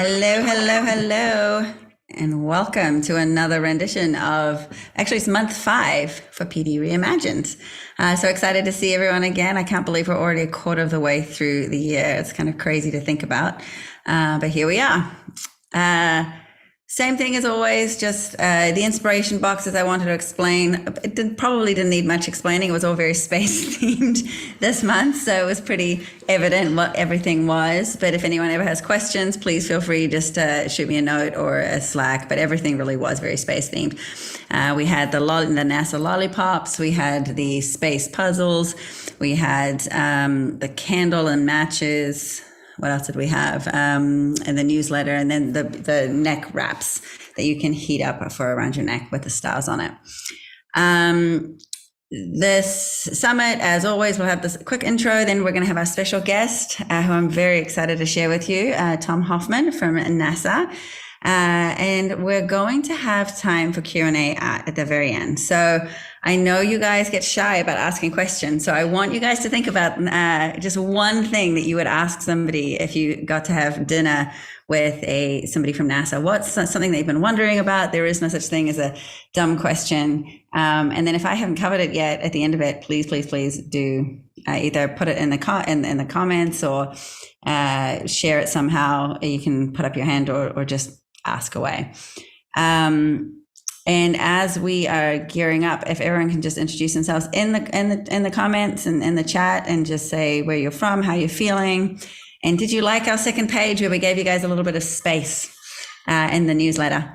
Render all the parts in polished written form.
Hello, hello, hello, and welcome to another rendition of, actually, it's month 5 for PD Reimagined. So excited to see everyone again. I can't believe we're already a quarter of the way through the year. It's kind of crazy to think about, but here we are. Same thing as always, just the inspiration boxes I wanted to explain. Probably didn't need much explaining. It was all very space themed this month, so it was pretty evident what everything was. But if anyone ever has questions, please feel free just to shoot me a note or a Slack. But everything really was very space themed. We had the NASA lollipops, we had the space puzzles, we had the candle and matches. What else did we have? And the newsletter, and then the neck wraps that you can heat up for around your neck with the stars on it. This summit, as always, we'll have this quick intro. Then we're going to have our special guest, who I'm very excited to share with you, Tom Hoffman from NASA. And we're going to have time for Q&A at the very end. So I know you guys get shy about asking questions. So I want you guys to think about just one thing that you would ask somebody if you got to have dinner with somebody from NASA. What's something that you've been wondering about? There is no such thing as a dumb question. And then if I haven't covered it yet at the end of it, please, please, please do either put it in the comments or share it somehow. You can put up your hand or just ask away. And as we are gearing up, if everyone can just introduce themselves in the comments and in the chat, and just say where you're from, how you're feeling, and did you like our second page where we gave you guys a little bit of space in the newsletter?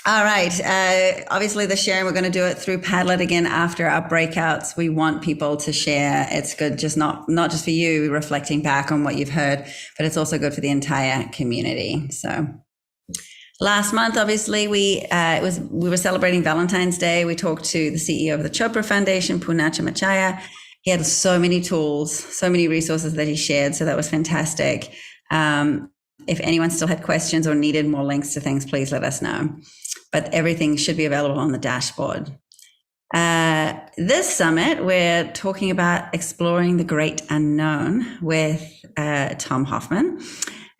All right. Obviously, the sharing, we're going to do it through Padlet again after our breakouts. We want people to share. It's good, just not just for you reflecting back on what you've heard, but it's also good for the entire community. So last month, obviously, we were celebrating Valentine's Day. We talked to the CEO of the Chopra Foundation, Poonacha Machaya. He had so many tools, so many resources that he shared. So that was fantastic. If anyone still had questions or needed more links to things, please let us know. But everything should be available on the dashboard. This summit, we're talking about exploring the great unknown with Tom Hoffman.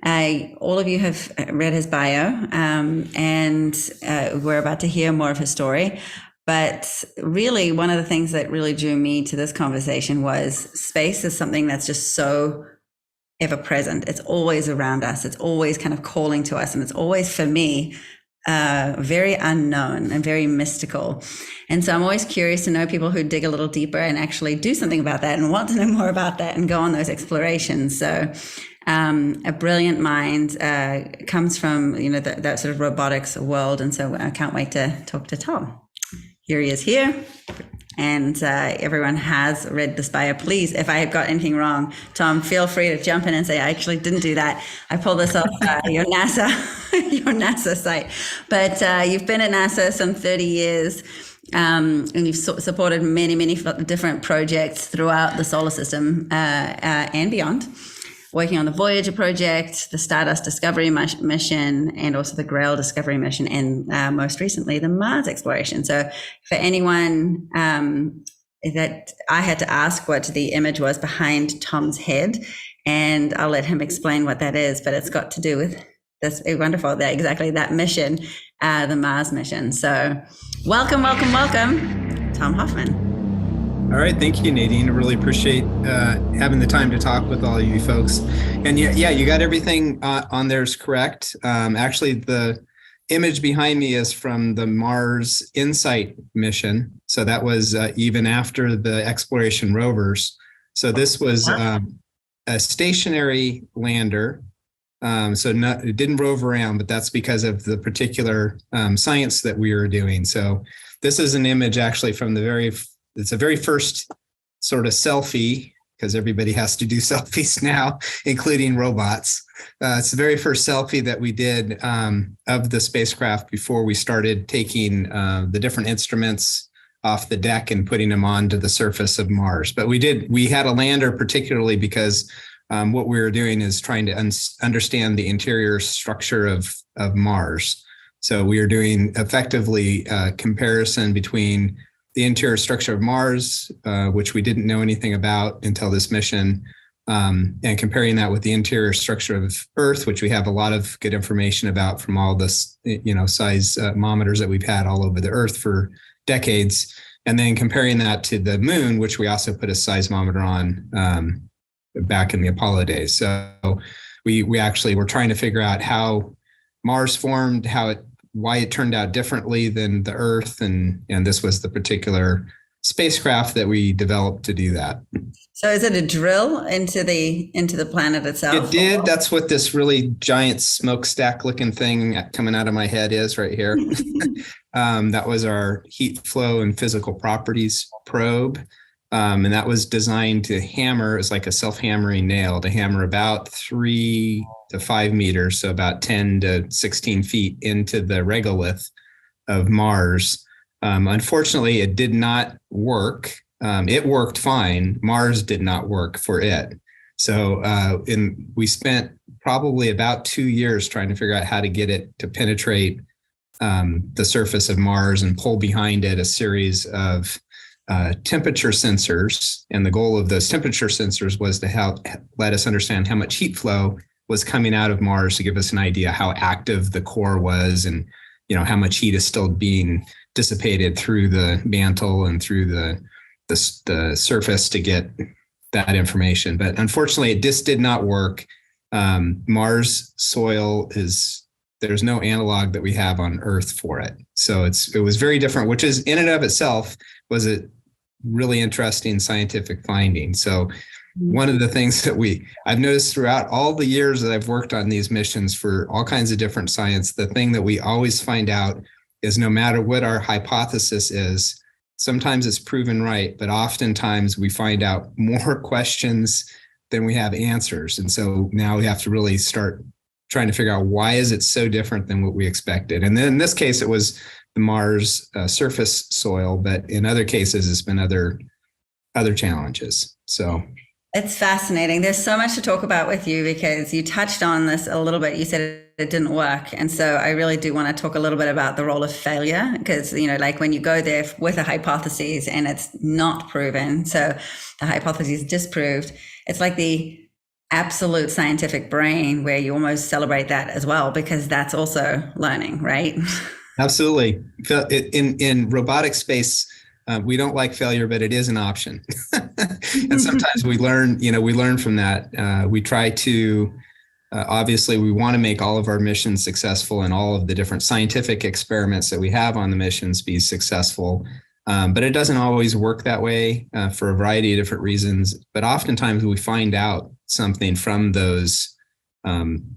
All of you have read his bio, and we're about to hear more of his story. But really, one of the things that really drew me to this conversation was space is something that's just so ever present. It's always around us. It's always kind of calling to us. And it's always, for me, very unknown and very mystical. And so I'm always curious to know people who dig a little deeper and actually do something about that and want to know more about that and go on those explorations. So a brilliant mind comes from, that sort of robotics world. And so I can't wait to talk to Tom. Here he is here. And everyone has read this bio. Please, if I have got anything wrong, Tom, feel free to jump in and say, I actually didn't do that. I pulled this off your NASA site. But you've been at NASA some 30 years, and you've supported many, many different projects throughout the solar system and beyond. Working on the Voyager project, the Stardust Discovery mission, and also the Grail Discovery mission, and most recently, the Mars exploration. So for anyone that I had to ask what the image was behind Tom's head, and I'll let him explain what that is, but it's got to do with this wonderful, exactly that mission, the Mars mission. So welcome, welcome, welcome, Tom Hoffman. All right. Thank you, Nadine. I really appreciate having the time to talk with all of you folks. And yeah, you got everything on there is correct. Actually, the image behind me is from the Mars Insight mission. So that was even after the exploration rovers. So this was a stationary lander. It didn't rove around, but that's because of the particular science that we were doing. So this is an image actually from it's a very first sort of selfie, because everybody has to do selfies now, including robots. It's the very first selfie that we did of the spacecraft before we started taking the different instruments off the deck and putting them onto the surface of Mars. But we had a lander particularly because what we were doing is trying to understand the interior structure of Mars. So we are doing effectively a comparison between the interior structure of Mars, which we didn't know anything about until this mission, and comparing that with the interior structure of Earth, which we have a lot of good information about from all this, seismometers that we've had all over the Earth for decades. And then comparing that to the moon, which we also put a seismometer on back in the Apollo days. So we actually were trying to figure out how Mars formed, why it turned out differently than the Earth, and this was the particular spacecraft that we developed to do that. So is it a drill into the planet itself? It did. That's what this really giant smokestack looking thing coming out of my head is right here. That was our heat flow and physical properties probe. And that was designed to hammer, it's like a self-hammering nail, to hammer about 3 to 5 meters, so about 10 to 16 feet into the regolith of Mars. Unfortunately, it did not work. It worked fine. Mars did not work for it. So we spent probably about 2 years trying to figure out how to get it to penetrate the surface of Mars and pull behind it a series of temperature sensors. And the goal of those temperature sensors was to help let us understand how much heat flow was coming out of Mars, to give us an idea how active the core was, and how much heat is still being dissipated through the mantle and through the surface to get that information. But unfortunately, it just did not work. Mars soil there's no analog that we have on Earth for it. So it was very different, which is in and of itself was a really interesting scientific finding. So one of the things that I've noticed throughout all the years that I've worked on these missions for all kinds of different science, the thing that we always find out is no matter what our hypothesis is, sometimes it's proven right, but oftentimes we find out more questions than we have answers. And so now we have to really start trying to figure out, why is it so different than what we expected? And then in this case, it was the Mars surface soil, but in other cases, it's been other challenges. So it's fascinating. There's so much to talk about with you, because you touched on this a little bit. You said it didn't work. And so I really do want to talk a little bit about the role of failure, because, like when you go there with a hypothesis and it's not proven, so the hypothesis is disproved, it's like the absolute scientific brain where you almost celebrate that as well, because that's also learning, right? Absolutely. In robotic space, we don't like failure, but it is an option. And sometimes we learn from that. We try to, obviously we want to make all of our missions successful, and all of the different scientific experiments that we have on the missions be successful. But it doesn't always work that way for a variety of different reasons. But oftentimes we find out something from those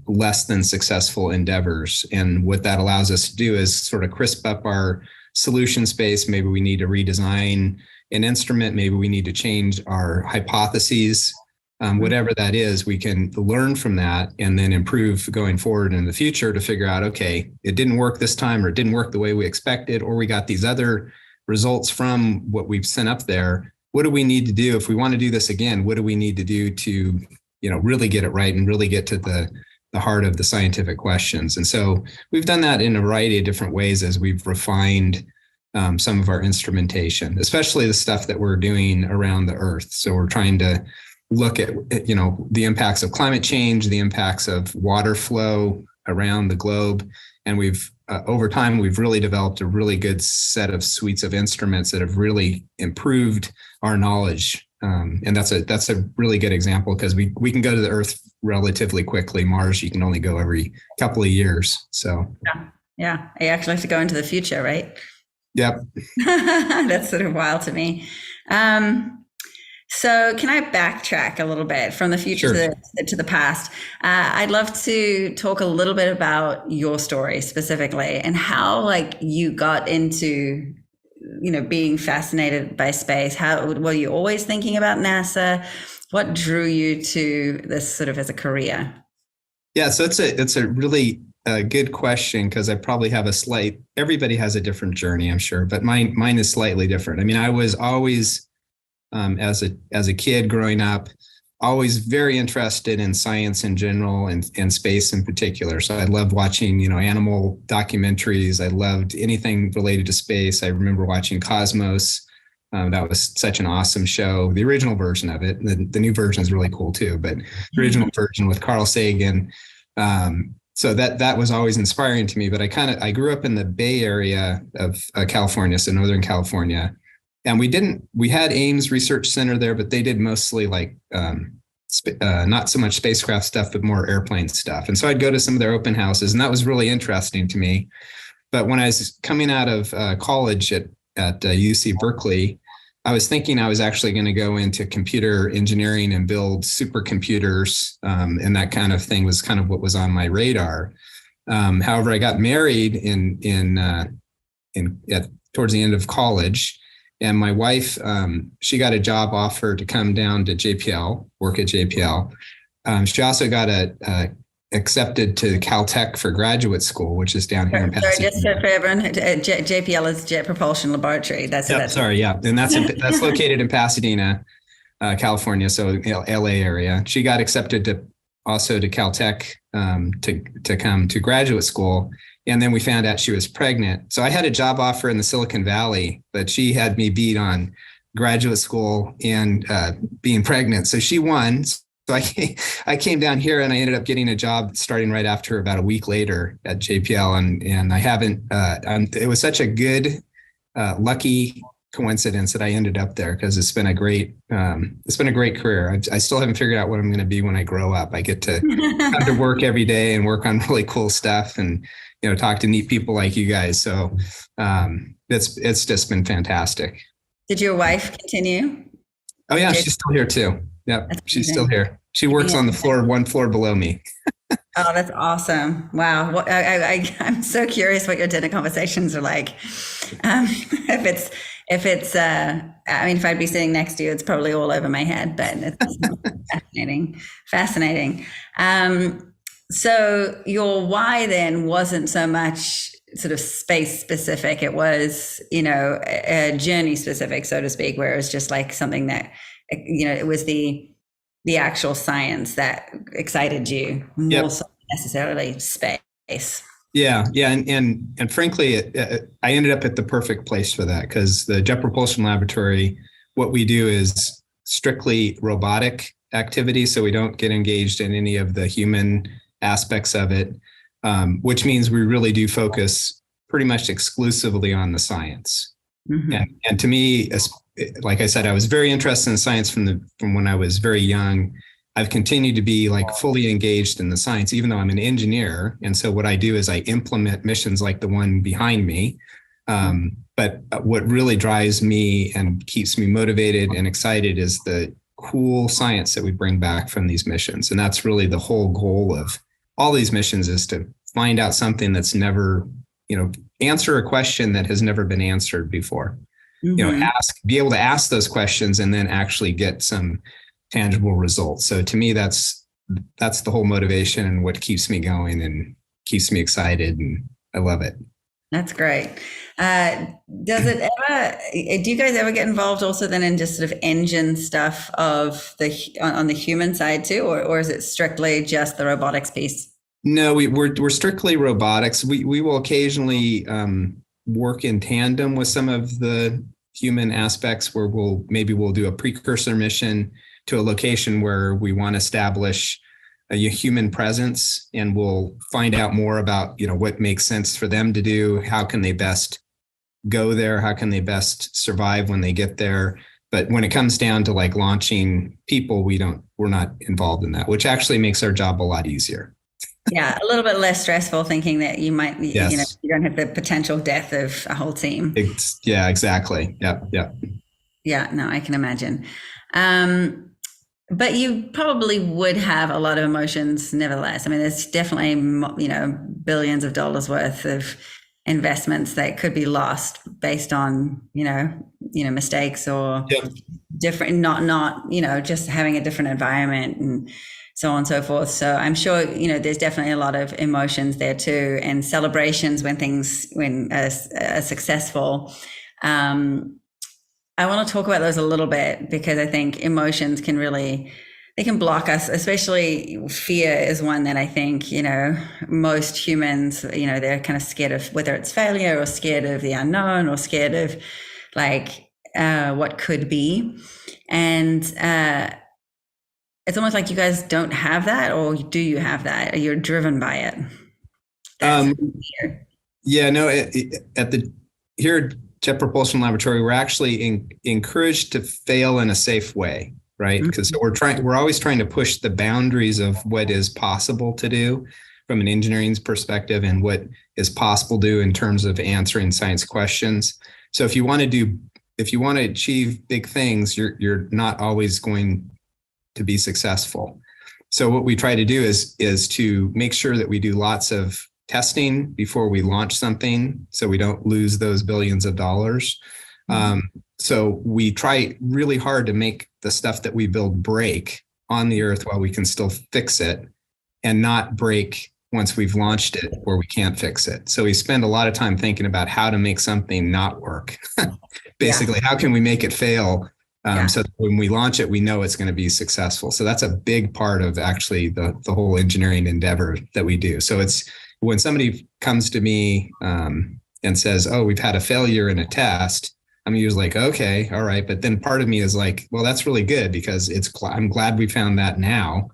less than successful endeavors. And what that allows us to do is sort of crisp up our solution space. Maybe we need to redesign an instrument. Maybe we need to change our hypotheses. Whatever that is, we can learn from that and then improve going forward in the future to figure out, okay, it didn't work this time, or it didn't work the way we expected, or we got these other results from what we've sent up there. What do we need to do if we want to do this again? What do we need to do to, really get it right and really get to the heart of the scientific questions? And so we've done that in a variety of different ways as we've refined some of our instrumentation, especially the stuff that we're doing around the Earth. So we're trying to look at, the impacts of climate change, the impacts of water flow around the globe. And over time, we've really developed a really good set of suites of instruments that have really improved our knowledge. And that's a really good example, because we can go to the Earth relatively quickly. Mars, you can only go every couple of years. So yeah, you actually have to go into the future, right? Yep. That's sort of wild to me. So can I backtrack a little bit from the future Sure. to the past? I'd love to talk a little bit about your story specifically, and how you got into, being fascinated by space. How were you always thinking about NASA? What drew you to this sort of as a career? Yeah, so it's a really good question, because I probably have everybody has a different journey, I'm sure, but mine is slightly different. I mean, I was always, as a kid growing up, always very interested in science in general, and space in particular. So I loved watching, animal documentaries. I loved anything related to space. I remember watching Cosmos That was such an awesome show. The original version of it, the new version is really cool too, but the original version with Carl Sagan. So that was always inspiring to me. But I grew up in the Bay Area of California, so Northern California, and we had Ames Research Center there, but they did mostly like not so much spacecraft stuff, but more airplane stuff. And so I'd go to some of their open houses, and that was really interesting to me. But when I was coming out of college at UC Berkeley, I was thinking I was actually going to go into computer engineering and build supercomputers, and that kind of thing was kind of what was on my radar. However, I got married towards the end of college, and my wife, she got a job offer to come down to JPL, work at JPL. She also got accepted to Caltech for graduate school, which is down here in Pasadena. Sorry, just for everyone, JPL is Jet Propulsion Laboratory. That's sorry, yeah, and that's located in Pasadena, California, so LA area. She got accepted also to Caltech to come to graduate school. And then we found out she was pregnant. So I had a job offer in the Silicon Valley, but she had me beat on graduate school and being pregnant. So she won. So I came down here and I ended up getting a job starting right after, about a week later at JPL. And I haven't, it was such a good, lucky coincidence that I ended up there, because it's been a great career. I still haven't figured out what I'm going to be when I grow up. I get to come to work every day and work on really cool stuff, and talk to neat people like you guys. So it's just been fantastic. Did your wife continue? Oh yeah, she's still here too. Yep, she's still here. She works on the floor, one floor below me. Oh, that's awesome! Wow, I'm so curious what your dinner conversations are like. If I'd be sitting next to you, it's probably all over my head. But it's fascinating. So your why then wasn't so much sort of space specific. It was, a journey specific, so to speak, where it was just like something that, it was the actual science that excited you more so than necessarily space. Yeah. And frankly, I ended up at the perfect place for that, because the Jet Propulsion Laboratory, what we do is strictly robotic activity. So we don't get engaged in any of the human aspects of it, which means we really do focus pretty much exclusively on the science. Mm-hmm. And to me, like I said, I was very interested in science from when I was very young. I've continued to be like fully engaged in the science, even though I'm an engineer. And so what I do is I implement missions like the one behind me. But what really drives me and keeps me motivated and excited is the cool science that we bring back from these missions. And that's really the whole goal of all these missions, is to find out something that's never, answer a question that has never been answered before. Mm-hmm. Be able to ask those questions and then actually get some tangible results. So to me, that's the whole motivation and what keeps me going and keeps me excited, and I love it. That's great. Do you guys ever get involved also then in just sort of engine stuff on the human side too, or is it strictly just the robotics piece? No, we're strictly robotics. We will occasionally work in tandem with some of the human aspects, where we'll do a precursor mission to a location where we want to establish a human presence, and we'll find out more about, what makes sense for them to do. How can they best go there? How can they best survive when they get there? But when it comes down to like launching people, we're not involved in that, which actually makes our job a lot easier. Yeah, a little bit less stressful, thinking that you might, yes. You don't have the potential death of a whole team. Yeah, exactly. Yep. Yeah, no, I can imagine. But you probably would have a lot of emotions nevertheless. I mean, there's definitely, billions of dollars worth of investments that could be lost based on, mistakes or different, not, just having a different environment and so on and so forth. So I'm sure, there's definitely a lot of emotions there too, and celebrations when are successful. I want to talk about those a little bit, because I think emotions they can block us, especially fear is one that I think, most humans, they're kind of scared of, whether it's failure or scared of the unknown or scared of what could be. And it's almost like you guys don't have that, or do you have that? Or you're driven by it? That's weird. Yeah, no, here at Jet Propulsion Laboratory, we're actually encouraged to fail in a safe way, right? Because we're always trying to push the boundaries of what is possible to do from an engineering's perspective and what is possible to do in terms of answering science questions. So if you want to achieve big things, you're not always going to be successful. So what we try to do is to make sure that we do lots of testing before we launch something, so we don't lose those billions of dollars. So we try really hard to make the stuff that we build break on the Earth while we can still fix it, and not break once we've launched it where we can't fix it. So we spend a lot of time thinking about how to make something not work. Basically, how can we make it fail so that when we launch it, we know it's going to be successful. So that's a big part of actually the whole engineering endeavor that we do. So it's when somebody comes to me and says, oh, we've had a failure in a test, I'm usually like, okay, all right. But then part of me is like, well, that's really good, because I'm glad we found that now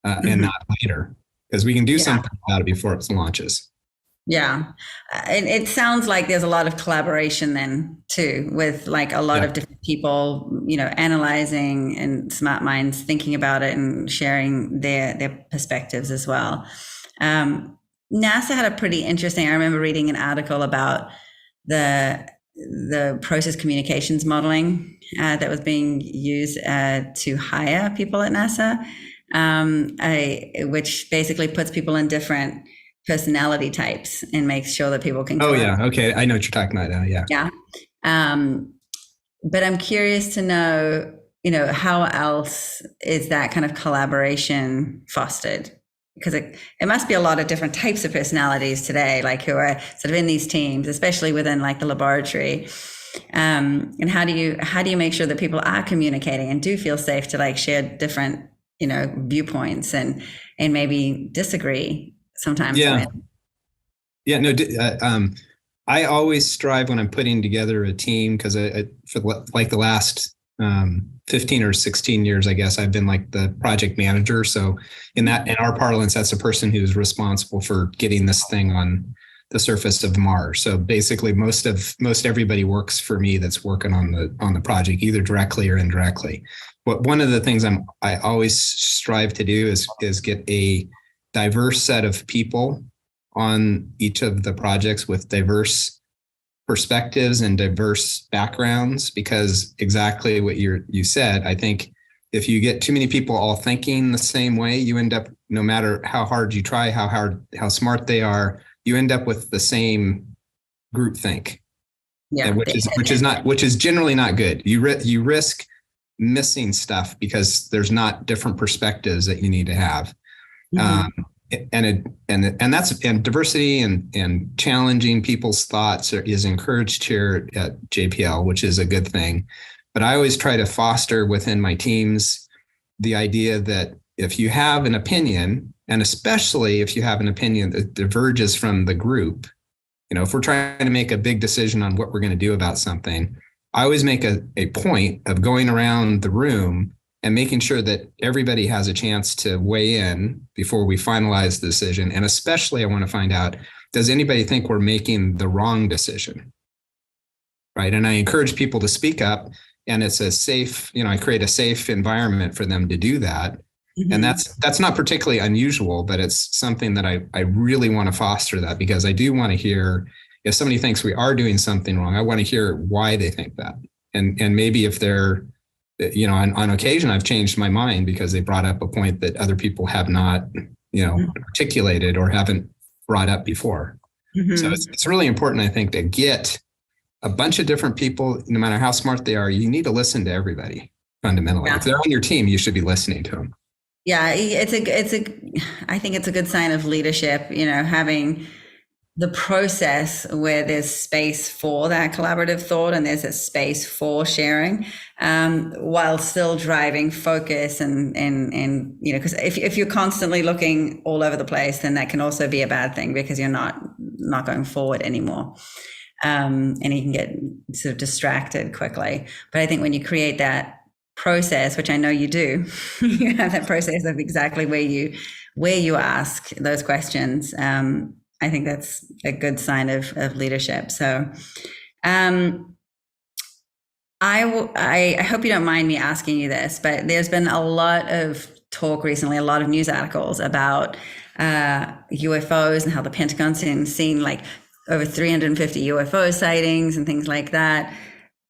and not later, because we can do something about it before it launches. Yeah. And it sounds like there's a lot of collaboration then too, with like a lot of different people, analyzing, and smart minds thinking about it and sharing their perspectives as well. NASA had a pretty interesting, I remember reading an article about the process communications modeling that was being used to hire people at NASA, which basically puts people in different personality types and makes sure that people can. Oh yeah, okay, I know what you're talking about now. Yeah. But I'm curious to know, how else is that kind of collaboration fostered? Because it must be a lot of different types of personalities today, like who are sort of in these teams, especially within like the laboratory. And how do you make sure that people are communicating and do feel safe to like share different, viewpoints and maybe disagree sometimes? Yeah. No. I always strive when I'm putting together a team, because for like the last 15 or 16 years, I guess, I've been like the project manager. So in our parlance, that's the person who's responsible for getting this thing on the surface of Mars. So basically most everybody works for me that's working on the project, either directly or indirectly. But one of the things I always strive to do is get a diverse set of people on each of the projects with diverse perspectives and diverse backgrounds, because exactly what you said, I think if you get too many people all thinking the same way, you end up, no matter how hard you try, how smart they are, you end up with the same groupthink. Yeah, which is generally not good. You risk missing stuff because there's not different perspectives that you need to have. And diversity and challenging people's thoughts is encouraged here at JPL, which is a good thing. But I always try to foster within my teams the idea that if you have an opinion, and especially if you have an opinion that diverges from the group, if we're trying to make a big decision on what we're going to do about something, I always make a point of going around the room and making sure that everybody has a chance to weigh in before we finalize the decision. And especially I want to find out, does anybody think we're making the wrong decision? Right. And I encourage people to speak up, and it's a safe, I create a safe environment for them to do that. And that's not particularly unusual, but it's something that I really want to foster that, because I do want to hear, if somebody thinks we are doing something wrong, I want to hear why they think that. And maybe if they're, on occasion, I've changed my mind because they brought up a point that other people have not, articulated or haven't brought up before. So it's really important, I think, to get a bunch of different people, no matter how smart they are. You need to listen to everybody fundamentally. If they're on your team, you should be listening to them. Yeah, I think it's a good sign of leadership, having the process where there's space for that collaborative thought and there's a space for sharing, while still driving focus and because if you're constantly looking all over the place, then that can also be a bad thing, because you're not going forward anymore. and you can get sort of distracted quickly. But I think when you create that process, which I know you do, you have that process of exactly where you ask those questions. I think that's a good sign of leadership. So, I hope you don't mind me asking you this, but there's been a lot of talk recently, a lot of news articles about UFOs and how the Pentagon's seen like over 350 UFO sightings and things like that.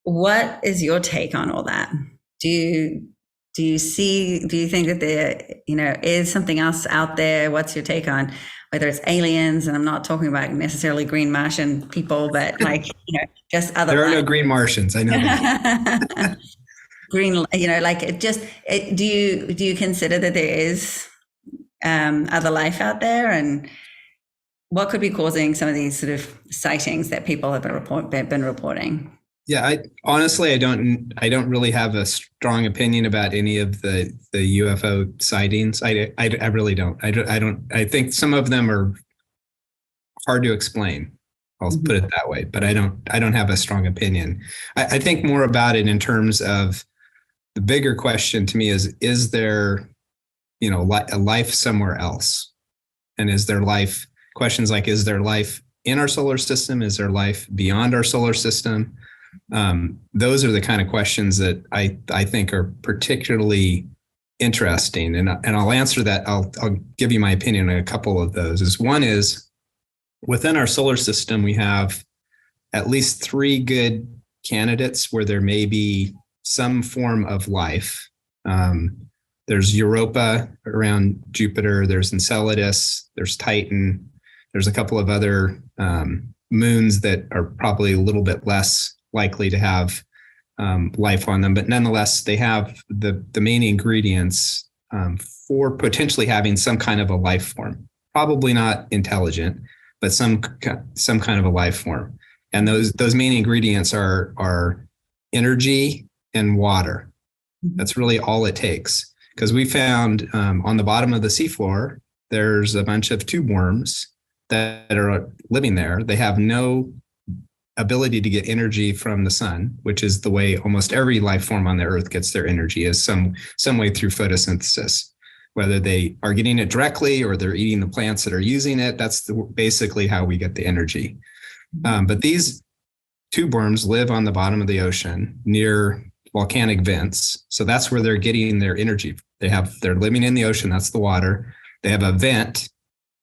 What is your take on all that? Do you think that there, is something else out there? What's your take on whether it's aliens? And I'm not talking about necessarily green Martian people, but like, just other. There are no green Martians. I know that. Green, like do you consider that there is other life out there, and what could be causing some of these sort of sightings that people have been reporting? Yeah, I don't really have a strong opinion about any of the UFO sightings. I really don't. I think some of them are hard to explain. I'll put it that way, but I don't have a strong opinion. I think more about it in terms of the bigger question to me is there, a life somewhere else? And is there life, questions like, is there life in our solar system? Is there life beyond our solar system? Those are the kind of questions that I think are particularly interesting. And I'll answer that. I'll give you my opinion on a couple of those. One is within our solar system, we have at least 3 good candidates where there may be some form of life. There's Europa around Jupiter. There's Enceladus. There's Titan. There's a couple of other moons that are probably a little bit less likely to have life on them, but nonetheless, they have the main ingredients for potentially having some kind of a life form. Probably not intelligent, but some kind of a life form. And those main ingredients are energy and water. That's really all it takes. Because we found on the bottom of the seafloor, there's a bunch of tube worms that are living there. They have no ability to get energy from the sun, which is the way almost every life form on the earth gets their energy, is some way through photosynthesis. Whether they are getting it directly or they're eating the plants that are using it, that's basically how we get the energy. But these tube worms live on the bottom of the ocean near volcanic vents. So that's where they're getting their energy. They're living in the ocean. That's the water. They have a vent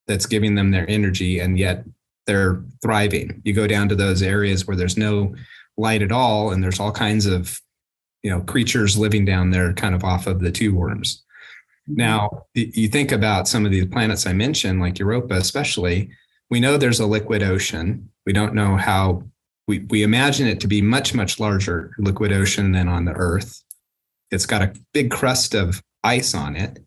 that's giving them their energy, and yet they're thriving. You go down to those areas where there's no light at all, and there's all kinds of, creatures living down there kind of off of the tube worms. Now, you think about some of these planets I mentioned, like Europa especially, we know there's a liquid ocean. We don't know how, we imagine it to be much, much larger liquid ocean than on the Earth. It's got a big crust of ice on it.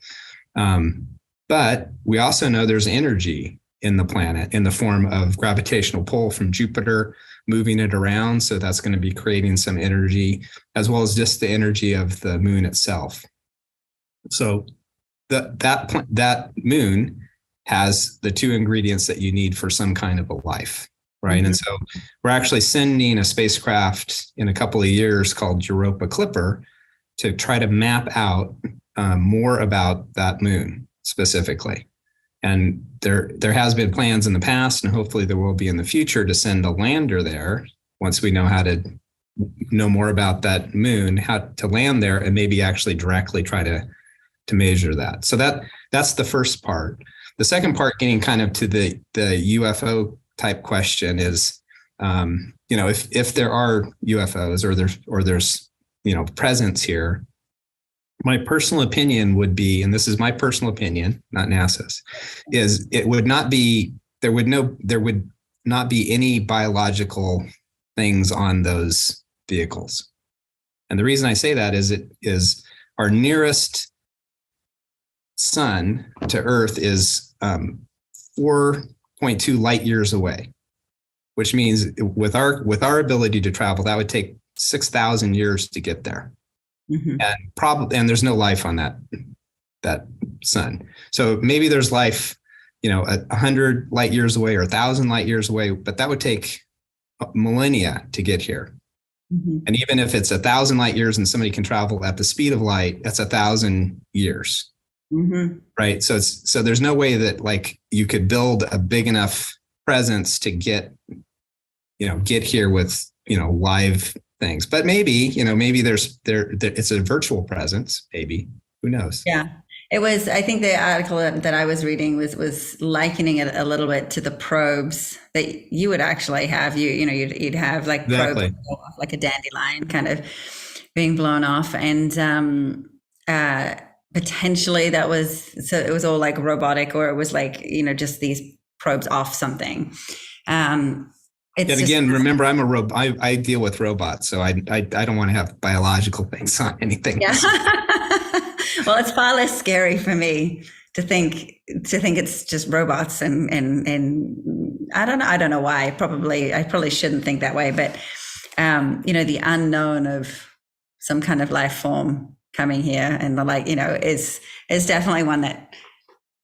But we also know there's energy in the planet in the form of gravitational pull from Jupiter, moving it around. So that's going to be creating some energy, as well as just the energy of the moon itself. So that moon has the 2 ingredients that you need for some kind of a life, right? Mm-hmm. And so we're actually sending a spacecraft in a couple of years called Europa Clipper to try to map out more about that moon specifically. And there has been plans in the past, and hopefully there will be in the future, to send a lander there once we know how to know more about that moon, how to land there and maybe actually directly try to measure that. So that's the first part. The second part, getting kind of to the UFO type question, is, if there are UFOs or there's presence here, my personal opinion would be, and this is my personal opinion, not NASA's, is there would not be any biological things on those vehicles. And the reason I say that is our nearest sun to Earth is 4.2 light years away, which means with our ability to travel, that would take 6,000 years to get there. Mm-hmm. And there's no life on that sun. So maybe there's life, 100 light years away or 1,000 light years away, but that would take millennia to get here. Mm-hmm. And even if it's 1,000 light years and somebody can travel at the speed of light, that's 1,000 years. Mm-hmm. Right. So there's no way that like you could build a big enough presence to get here with, live things. But maybe it's a virtual presence. Maybe, who knows? Yeah. It was, I think the article that I was reading was likening it a little bit to the probes that you would actually have. You'd have like Exactly. probes like a dandelion kind of being blown off. And potentially that was, so it was all like robotic, or it was like, just these probes off something. And again, remember, I'm a robot. I deal with robots, so I don't want to have biological things on anything. Yeah. Well, it's far less scary for me to think it's just robots, and I don't know why. I probably shouldn't think that way, but the unknown of some kind of life form coming here and the like, is definitely one that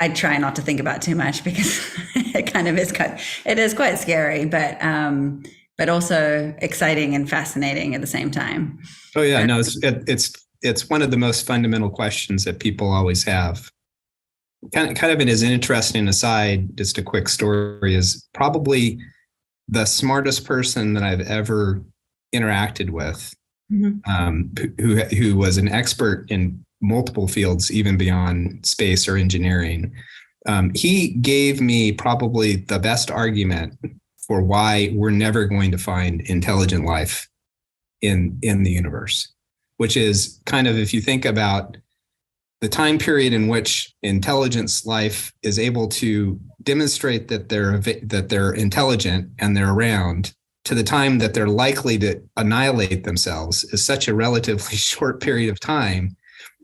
I try not to think about too much, because it kind of is quite scary, but also exciting and fascinating at the same time. Oh yeah, no, it's one of the most fundamental questions that people always have. Kind of an interesting aside, just a quick story, is probably the smartest person that I've ever interacted with, who was an expert in multiple fields, even beyond space or engineering. He gave me probably the best argument for why we're never going to find intelligent life in the universe, which is kind of, if you think about the time period in which intelligence life is able to demonstrate that they're intelligent and they're around, to the time that they're likely to annihilate themselves, is such a relatively short period of time,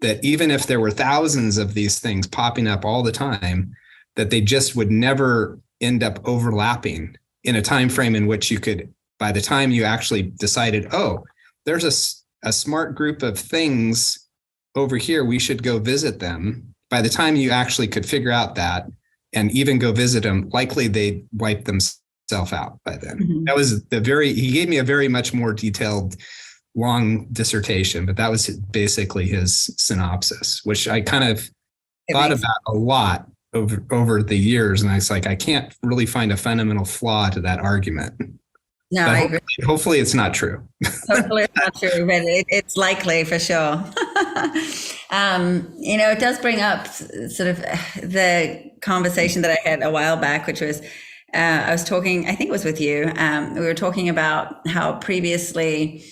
that even if there were thousands of these things popping up all the time, that they just would never end up overlapping in a time frame in which you could, by the time you actually decided, oh, there's a smart group of things over here, we should go visit them. By the time you actually could figure out that and even go visit them, likely they'd wipe themselves out by then. Mm-hmm. That was he gave me a very much more detailed, long dissertation, but that was basically his synopsis, which I kind of thought about a lot over the years. And I was like, I can't really find a fundamental flaw to that argument. No, I agree. Hopefully it's not true. Hopefully it's not true, but it's likely for sure. It does bring up sort of the conversation that I had a while back, which was, I was talking, I think it was with you. We were talking about how previously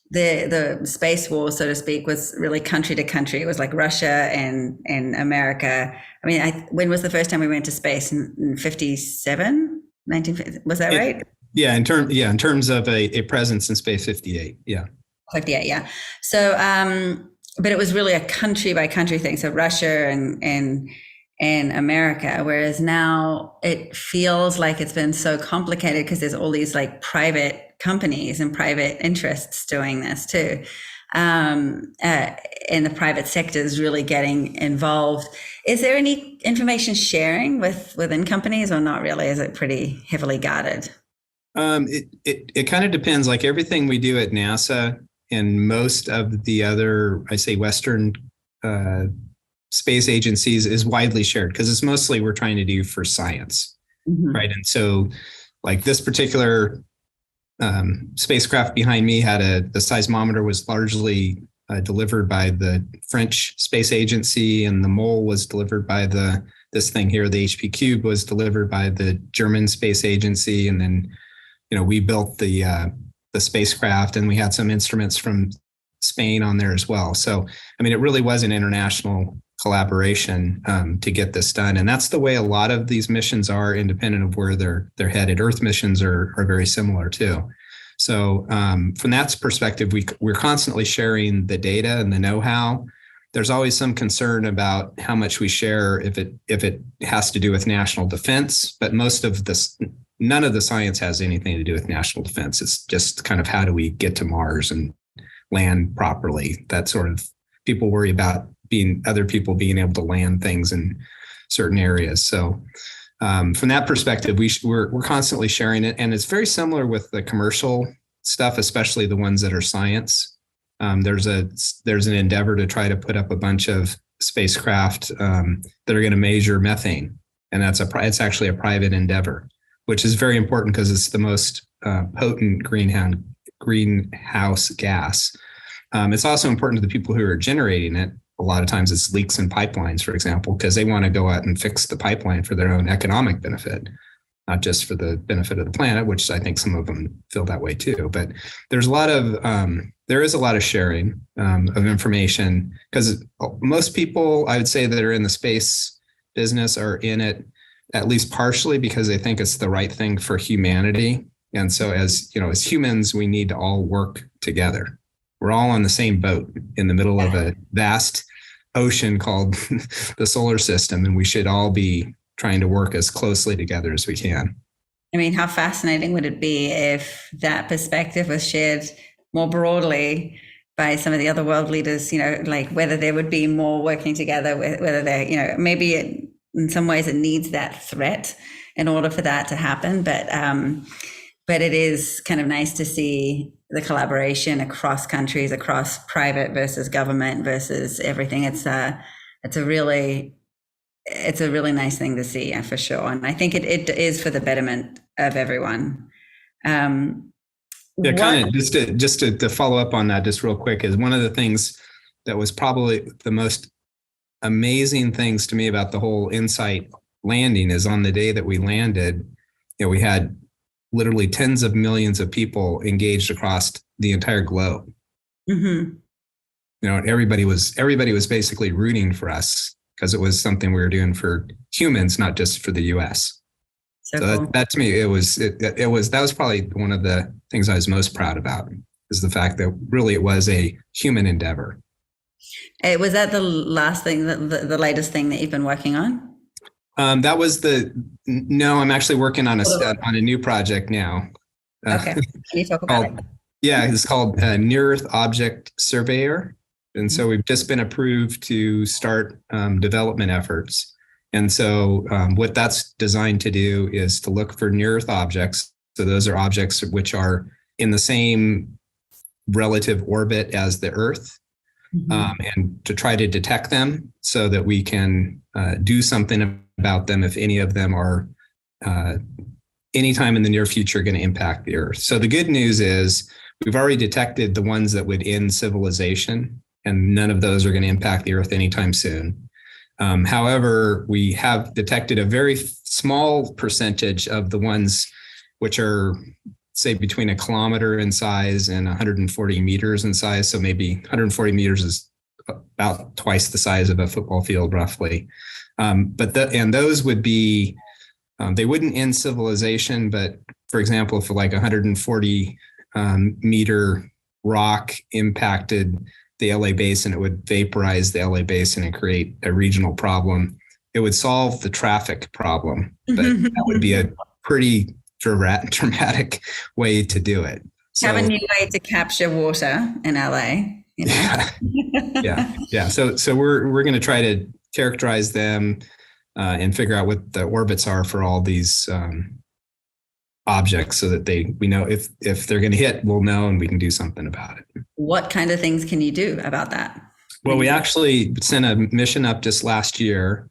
the space war, so to speak, was really country to country. It was like Russia and America. I mean, when was the first time we went to space? In 57? 1950? Was that right? Yeah, in terms of a presence in space, 58. Yeah. 58, yeah. So, but it was really a country by country thing. So Russia and America, whereas now it feels like it's been so complicated because there's all these like private companies and private interests doing this too. And the private sector is really getting involved. Is there any information sharing within companies, or not really? Is it pretty heavily guarded? It kind of depends. Like everything we do at NASA and most of the other, I say, Western space agencies is widely shared, because it's mostly we're trying to do for science, right? And so, like this particular spacecraft behind me had the seismometer was largely delivered by the French space agency, and the mole was delivered by this thing here. The HP cube was delivered by the German space agency, and then we built the spacecraft, and we had some instruments from Spain on there as well. So, I mean, it really was an international collaboration to get this done. And that's the way a lot of these missions are, independent of where they're headed. Earth missions are very similar too. So from that perspective, we're constantly sharing the data and the know-how. There's always some concern about how much we share if it has to do with national defense, but none of the science has anything to do with national defense. It's just kind of how do we get to Mars and land properly. That sort of, people worry about other people being able to land things in certain areas. So from that perspective, we're constantly sharing it, and it's very similar with the commercial stuff, especially the ones that are science. There's an endeavor to try to put up a bunch of spacecraft that are going to measure methane, and it's actually a private endeavor, which is very important because it's the most potent greenhouse gas. It's also important to the people who are generating it. A lot of times it's leaks in pipelines, for example, because they want to go out and fix the pipeline for their own economic benefit, not just for the benefit of the planet, which I think some of them feel that way too. But there is a lot of sharing of information, because most people, I would say, that are in the space business are in it at least partially because they think it's the right thing for humanity. And so as humans, we need to all work together. We're all on the same boat in the middle of a vast ocean called the solar system, and we should all be trying to work as closely together as we can. I mean, how fascinating would it be if that perspective was shared more broadly by some of the other world leaders, like whether there would be more working together, whether they're, maybe in some ways it needs that threat in order for that to happen. But it is kind of nice to see the collaboration across countries, across private versus government versus everything. It's a really nice thing to see, for sure. And I think it is for the betterment of everyone. Kind of just to follow up on that just real quick, is one of the things that was probably the most amazing things to me about the whole InSight landing is on the day that we landed, we had literally tens of millions of people engaged across the entire globe. Mm-hmm. Everybody was basically rooting for us because it was something we were doing for humans, not just for the U.S. So cool. that to me, that was probably one of the things I was most proud about, is the fact that really it was a human endeavor. Was that the latest thing that you've been working on? That was no, I'm actually working on a new project now. Okay. Can you talk about it? Yeah, it's called Near Earth Object Surveyor. And so we've just been approved to start development efforts. And so what that's designed to do is to look for near Earth objects. So those are objects which are in the same relative orbit as the Earth. Mm-hmm. And to try to detect them so that we can do something about them if any of them are anytime in the near future going to impact the Earth. So the good news is we've already detected the ones that would end civilization, and none of those are going to impact the Earth anytime soon. However, we have detected a very small percentage of the ones which are, say, between a kilometer in size and 140 meters in size. So maybe 140 meters is about twice the size of a football field, roughly. But those would be, they wouldn't end civilization, but for example, if like 140 meter rock impacted the LA basin, it would vaporize the LA basin and create a regional problem. It would solve the traffic problem, but that would be a pretty dramatic way to do it. So, have a new way to capture water in LA. Yeah. So we're going to try to characterize them and figure out what the orbits are for all these objects, so that we know if they're going to hit, we'll know and we can do something about it. What kind of things can you do about that? Well, we actually sent a mission up just last year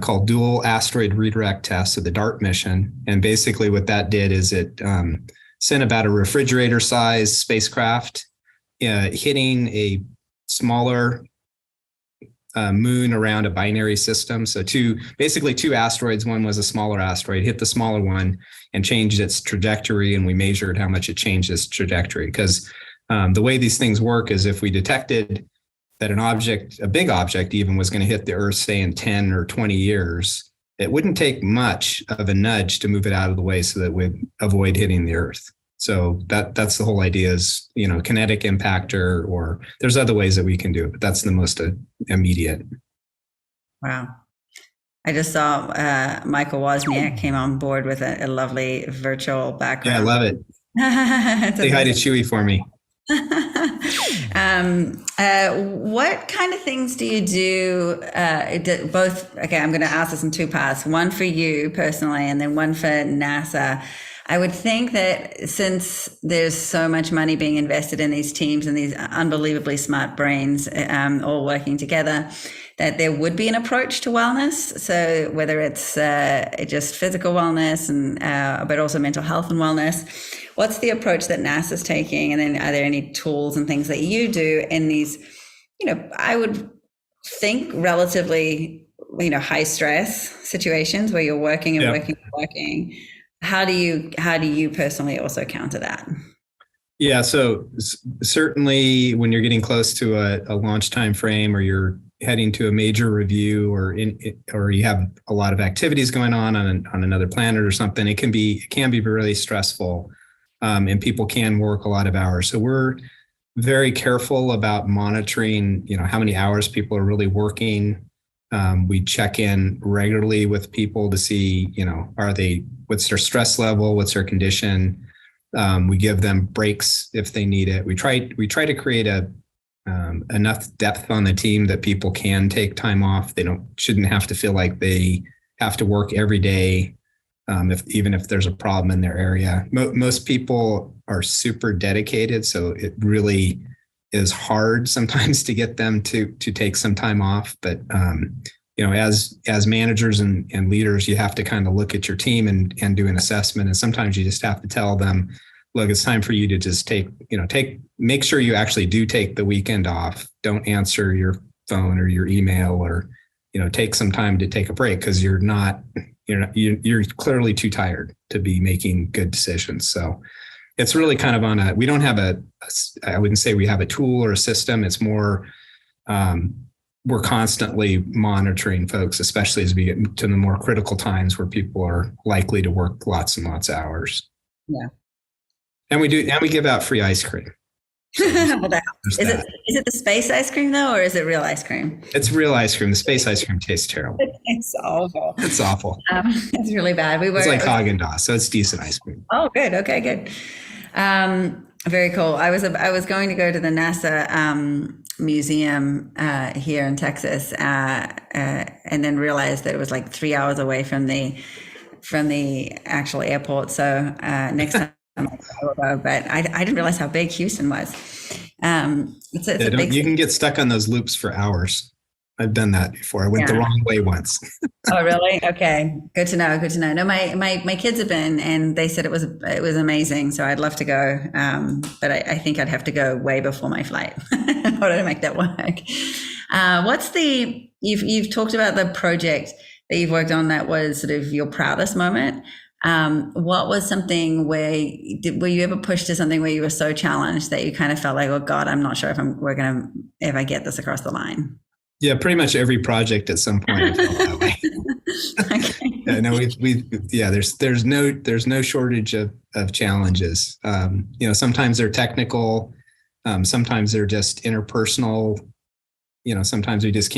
called Dual Asteroid Redirect Test, so the DART mission. And basically what that did is it sent about a refrigerator-sized spacecraft hitting a smaller moon around a binary system. So two asteroids. One was a smaller asteroid, hit the smaller one and changed its trajectory. And we measured how much it changed its trajectory. Because the way these things work is if we detected that a big object even, was going to hit the Earth, say in 10 or 20 years, it wouldn't take much of a nudge to move it out of the way so that we'd avoid hitting the Earth. So that's the whole idea, is, kinetic impactor, or there's other ways that we can do it, but that's the most immediate. Wow. I just saw Michael Wozniak came on board with a lovely virtual background. Yeah, I love it. Say hi to Chewy for me. What kind of things do you do? Both, okay, I'm going to ask this in two parts, one for you personally, and then one for NASA. I would think that since there's so much money being invested in these teams and these unbelievably smart brains all working together, that there would be an approach to wellness. So whether it's just physical wellness but also mental health and wellness, what's the approach that NASA's taking? And then are there any tools and things that you do in these, I would think relatively, high stress situations where you're working and working. How do you personally also counter that? Yeah, so certainly when you're getting close to a launch time frame, or you're heading to a major review, or you have a lot of activities going on another planet or something, it can be really stressful, and people can work a lot of hours. So we're very careful about monitoring, how many hours people are really working. We check in regularly with people to see, what's their stress level, what's their condition. We give them breaks if they need it. We try to create enough depth on the team that people can take time off. They shouldn't have to feel like they have to work every day, even if there's a problem in their area. Most people are super dedicated, so it really is hard sometimes to get them to take some time off. But as managers and leaders, you have to kind of look at your team and do an assessment. And sometimes you just have to tell them, look, it's time for you to just make sure you actually do take the weekend off. Don't answer your phone or your email, or, take some time to take a break, because you're clearly too tired to be making good decisions. So it's really kind of we don't have I wouldn't say we have a tool or a system. It's more, we're constantly monitoring folks, especially as we get to the more critical times where people are likely to work lots and lots of hours. Yeah. And we give out free ice cream. So is it the space ice cream though, or is it real ice cream? It's real ice cream. The space ice cream tastes terrible. It's awful. It's awful. It's really bad. It's like Haagen-Dazs, so it's decent ice cream. Oh, good. Okay, good. Very cool. I was going to go to the NASA museum here in Texas, and then realized that it was like 3 hours away from the actual airport. So next time I will go, but I didn't realize how big Houston was. It's a big you can get stuck on those loops for hours. I've done that before. I went the wrong way once. Oh, really? Okay. Good to know. Good to know. No, my kids have been, and they said it was amazing. So I'd love to go. But I think I'd have to go way before my flight in order to make that work. You've talked about the project that you've worked on that was sort of your proudest moment. What was something were you ever pushed to something where you were so challenged that you kind of felt like, oh God, I'm not sure if I get this across the line? Yeah, pretty much every project at some point I felt that way. Okay. Yeah, no, there's no shortage of challenges. Sometimes they're technical, sometimes they're just interpersonal. Sometimes we just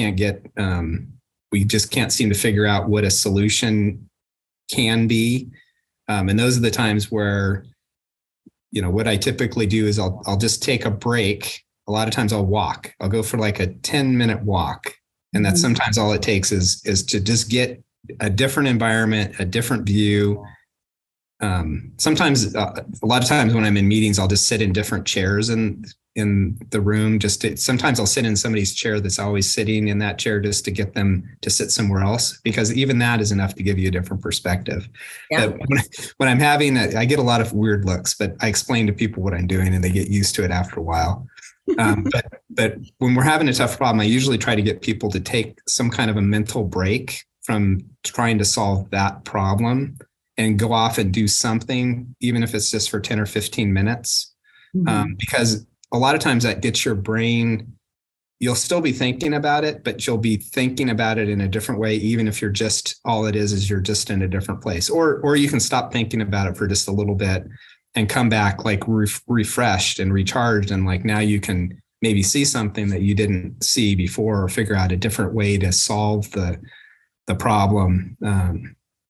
can't seem to figure out what a solution can be. And those are the times where, what I typically do is I'll just take a break. A lot of times I'll walk. I'll go for like a 10-minute walk. And that's sometimes all it takes is to just get a different environment, a different view. Sometimes, a lot of times when I'm in meetings, I'll just sit in different chairs in the room. Sometimes I'll sit in somebody's chair that's always sitting in that chair just to get them to sit somewhere else, because even that is enough to give you a different perspective. Yeah. When I'm I get a lot of weird looks, but I explain to people what I'm doing and they get used to it after a while. But when we're having a tough problem, I usually try to get people to take some kind of a mental break from trying to solve that problem and go off and do something, even if it's just for 10 or 15 minutes. Because a lot of times that gets your brain, you'll still be thinking about it, but you'll be thinking about it in a different way, even if all it is you're just in a different place. Or you can stop thinking about it for just a little bit and come back like refreshed and recharged. And like now you can maybe see something that you didn't see before, or figure out a different way to solve the problem.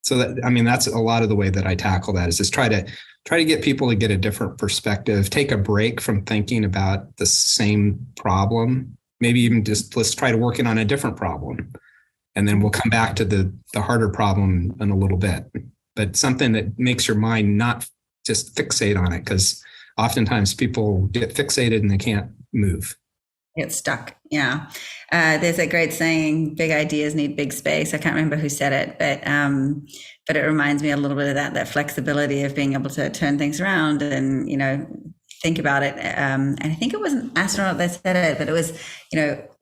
So that's a lot of the way that I tackle that, is just try to try to get people to get a different perspective, take a break from thinking about the same problem, maybe even just let's try to work it on a different problem. And then we'll come back to the harder problem in a little bit, but something that makes your mind not just fixate on it, because oftentimes people get fixated and they can't move. Get stuck. Yeah. There's a great saying, big ideas need big space. I can't remember who said it, but it reminds me a little bit of that flexibility of being able to turn things around and, think about it. And I think it was an astronaut that said it, but it was,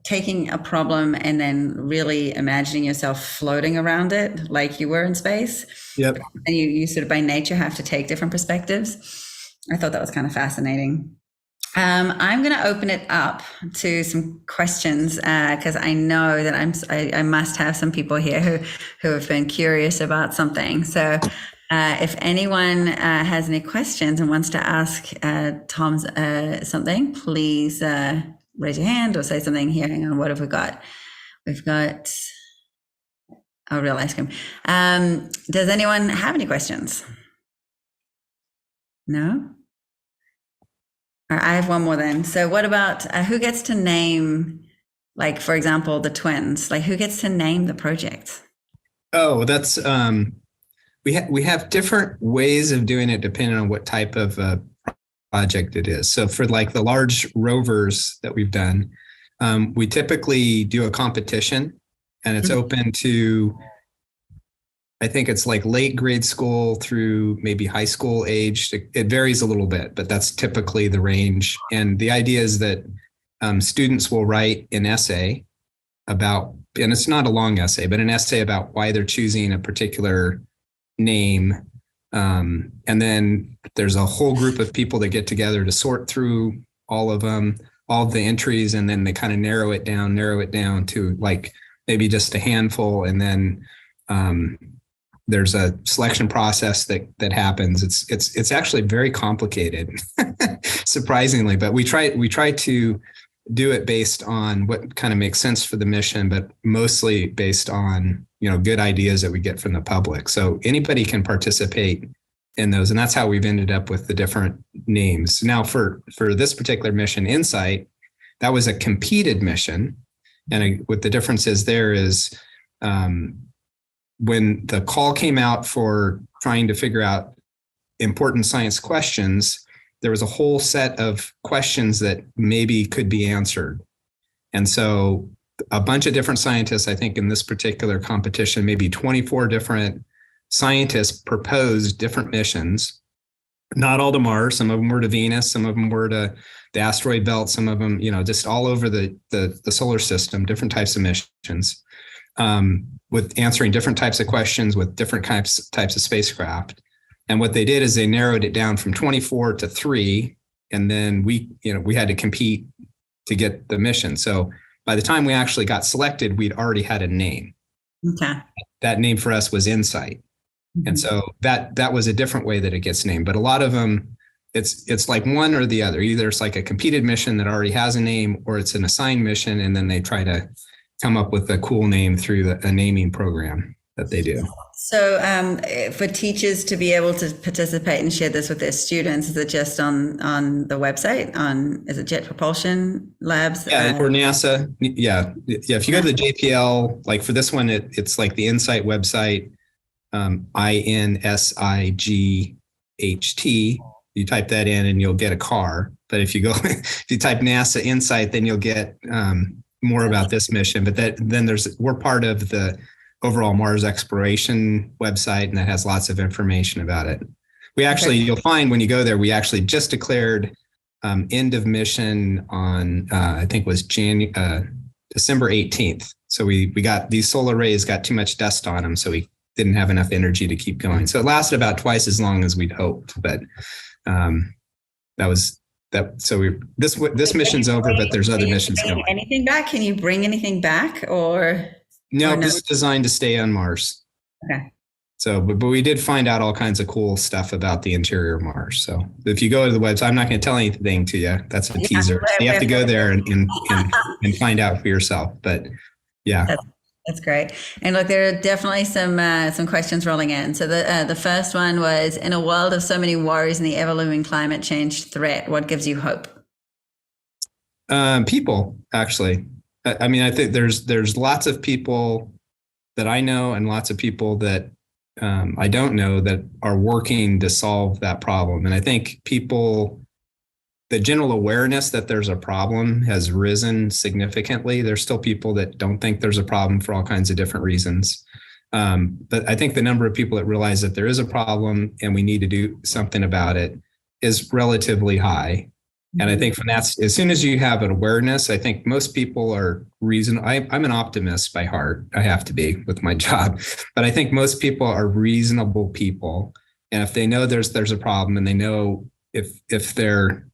taking a problem and then really imagining yourself floating around it like you were in space. Yep. And you sort of by nature have to take different perspectives. I thought that was kind of fascinating. I'm going to open it up to some questions because I know that I must have some people here who have been curious about something. So if anyone has any questions and wants to ask Tom something, please raise your hand or say something here. Hang on, what have we got? We've got real ice cream. Does anyone have any questions? No? All right, I have one more then. So what about who gets to name, like, for example, the twins? Like, who gets to name the project? Oh, that's we have different ways of doing it depending on what type of project it is. So for like the large rovers that we've done, we typically do a competition, and it's open to, I think it's like late grade school through maybe high school age. It varies a little bit, but that's typically the range. And the idea is that students will write an essay about, and it's not a long essay, but an essay about why they're choosing a particular name. And then there's a whole group of people that get together to sort through all of them, all of the entries, and then they kind of narrow it down to like maybe just a handful. And then there's a selection process that happens. It's actually very complicated, surprisingly, but we try to do it based on what kind of makes sense for the mission, but mostly based on, good ideas that we get from the public. So anybody can participate in those. And that's how we've ended up with the different names. Now for this particular mission, Insight, that was a competed mission. And what the difference is there is when the call came out for trying to figure out important science questions, there was a whole set of questions that maybe could be answered. And so a bunch of different scientists, I think in this particular competition, maybe 24 different scientists proposed different missions, not all to Mars. Some of them were to Venus. Some of them were to the asteroid belt. Some of them, just all over the solar system, different types of missions, with answering different types of questions with different types of spacecraft. And what they did is they narrowed it down from 24 to 3. And then we had to compete to get the mission. So by the time we actually got selected, we'd already had a name. Okay. That name for us was Insight. Mm-hmm. And so that was a different way that it gets named. But a lot of them, it's like one or the other. Either it's like a competed mission that already has a name, or it's an assigned mission, and then they try to come up with a cool name through a naming program that they do. So for teachers to be able to participate and share this with their students, is it just on the website? Is it Jet Propulsion Labs? Yeah, or NASA. Yeah. If you go to the JPL, like for this one, it's like the Insight website, INSIGHT. You type that in and you'll get a car. But if you type NASA Insight, then you'll get more about this mission. But then we're part of the overall Mars exploration website, and that has lots of information about it. We actually, you'll find when you go there, we actually just declared end of mission on, I think it was December 18th. So we got these solar rays got too much dust on them. So we didn't have enough energy to keep going. So it lasted about twice as long as we'd hoped, but this mission's over, but there's other missions going. Anything back? Can you bring anything back or? No, this is designed to stay on Mars. Okay. So, but we did find out all kinds of cool stuff about the interior of Mars. So if you go to the website, I'm not going to tell anything to you. That's a teaser. So you have to go there and find out for yourself. But yeah. That's great. And look, there are definitely some questions rolling in. So the first one was, in a world of so many worries and the ever looming climate change threat, what gives you hope? People, actually. I mean, I think there's lots of people that I know and lots of people that I don't know that are working to solve that problem. And I think the general awareness that there's a problem has risen significantly. There's still people that don't think there's a problem for all kinds of different reasons. But I think the number of people that realize that there is a problem and we need to do something about it is relatively high. And I think as soon as you have an awareness, I think most people are I'm an optimist by heart. I have to be with my job, but I think most people are reasonable people. And if they know there's a problem, and they know if they're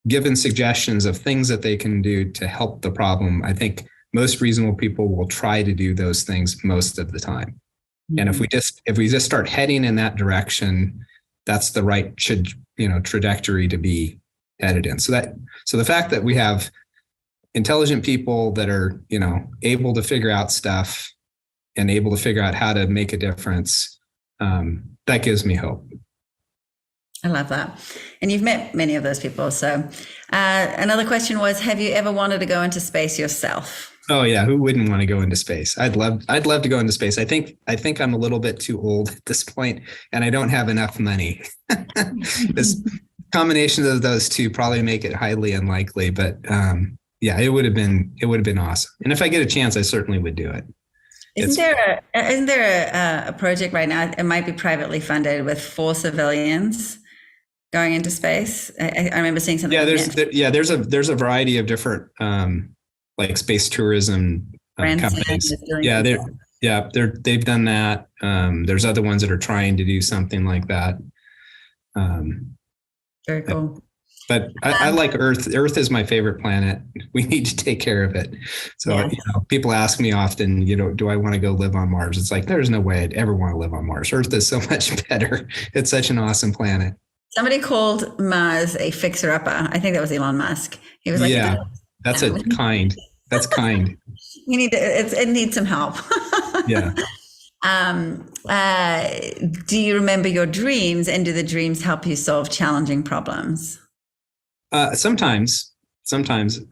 given suggestions of things that they can do to help the problem, I think most reasonable people will try to do those things most of the time. Mm-hmm. And if we just start heading in that direction, that's the right trajectory to be headed in. So the fact that we have intelligent people that are, able to figure out stuff and able to figure out how to make a difference, that gives me hope. I love that. And you've met many of those people. So another question was, have you ever wanted to go into space yourself? Oh yeah. Who wouldn't want to go into space? I'd love to go into space. I think I'm a little bit too old at this point, and I don't have enough money. This combination of those two probably make it highly unlikely, but yeah, it would have been awesome. And if I get a chance, I certainly would do it. Isn't there a project right now? It might be privately funded with 4 civilians going into space. I remember seeing something. Yeah, there's a variety of different like space tourism companies. They've done that. There's other ones that are trying to do something like that. Very cool. But I like Earth. Earth is my favorite planet. We need to take care of it. So, people ask me often, do I want to go live on Mars? It's like, there's no way I'd ever want to live on Mars. Earth is so much better. It's such an awesome planet. Somebody called Mars a fixer-upper. I think that was Elon Musk. He was like, that's kind. That's kind. It needs some help. Yeah. Do you remember your dreams, and do the dreams help you solve challenging problems? Sometimes,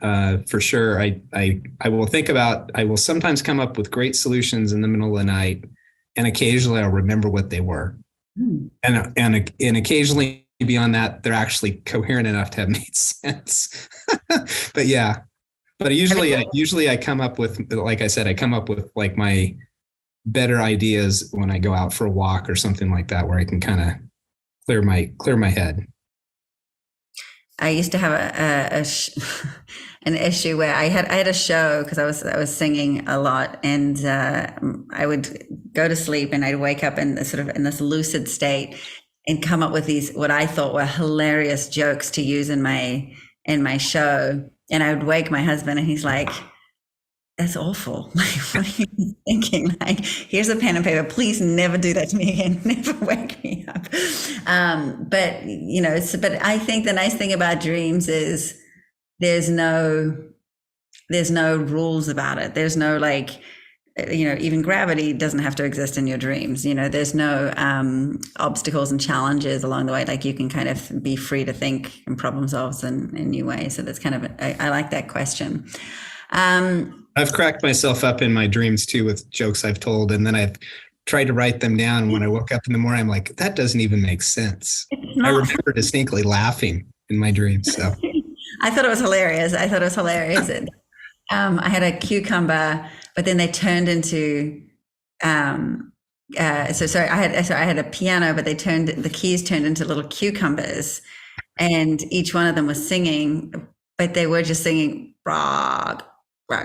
for sure. I will sometimes come up with great solutions in the middle of the night, and occasionally I'll remember what they were. And occasionally beyond that, they're actually coherent enough to have made sense. But usually I come up with, like I said, like my better ideas when I go out for a walk or something like that, where I can kind of clear my head. I used to have an issue where I had a show because I was singing a lot, and I would go to sleep and I'd wake up in this lucid state and come up with these what I thought were hilarious jokes to use in my show. And I would wake my husband, and he's like, "That's awful. Like, what are you thinking? Like, here's a pen and paper. Please never do that to me again. Never wake me up." But I think the nice thing about dreams is there's no rules about it. There's no even gravity doesn't have to exist in your dreams. There's no obstacles and challenges along the way. Like, you can kind of be free to think and problem solve in new ways. So that's kind of, I like that question. I've cracked myself up in my dreams too with jokes I've told, and then I've tried to write them down. And when I woke up in the morning, I'm like, that doesn't even make sense. I remember distinctly laughing in my dreams. So I thought it was hilarious. I had a cucumber, but then they turned into I had a piano, but the keys turned into little cucumbers, and each one of them was singing, but they were just singing rock.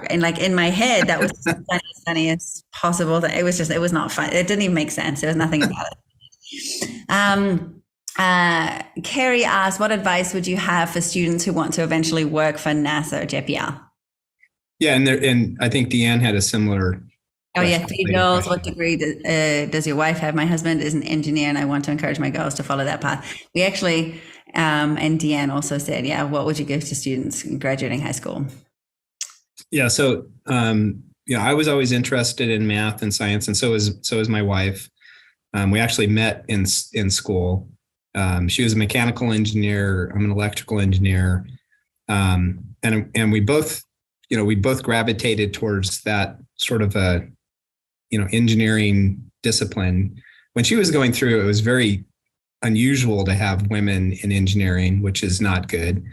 And like in my head, that was the funniest possible thing. It was not fun. It didn't even make sense. There was nothing about it. Carrie asked, what advice would you have for students who want to eventually work for NASA or JPL? Yeah, and I think Deanne had a similar. Oh yeah, 3 girls. What degree does your wife have? My husband is an engineer, and I want to encourage my girls to follow that path. We actually, and Deanne also said, what would you give to students graduating high school? Yeah, so I was always interested in math and science, and so is my wife. We actually met in school. She was a mechanical engineer. I'm an electrical engineer, and we both gravitated towards that sort of a engineering discipline. When she was going through, it was very unusual to have women in engineering, which is not good.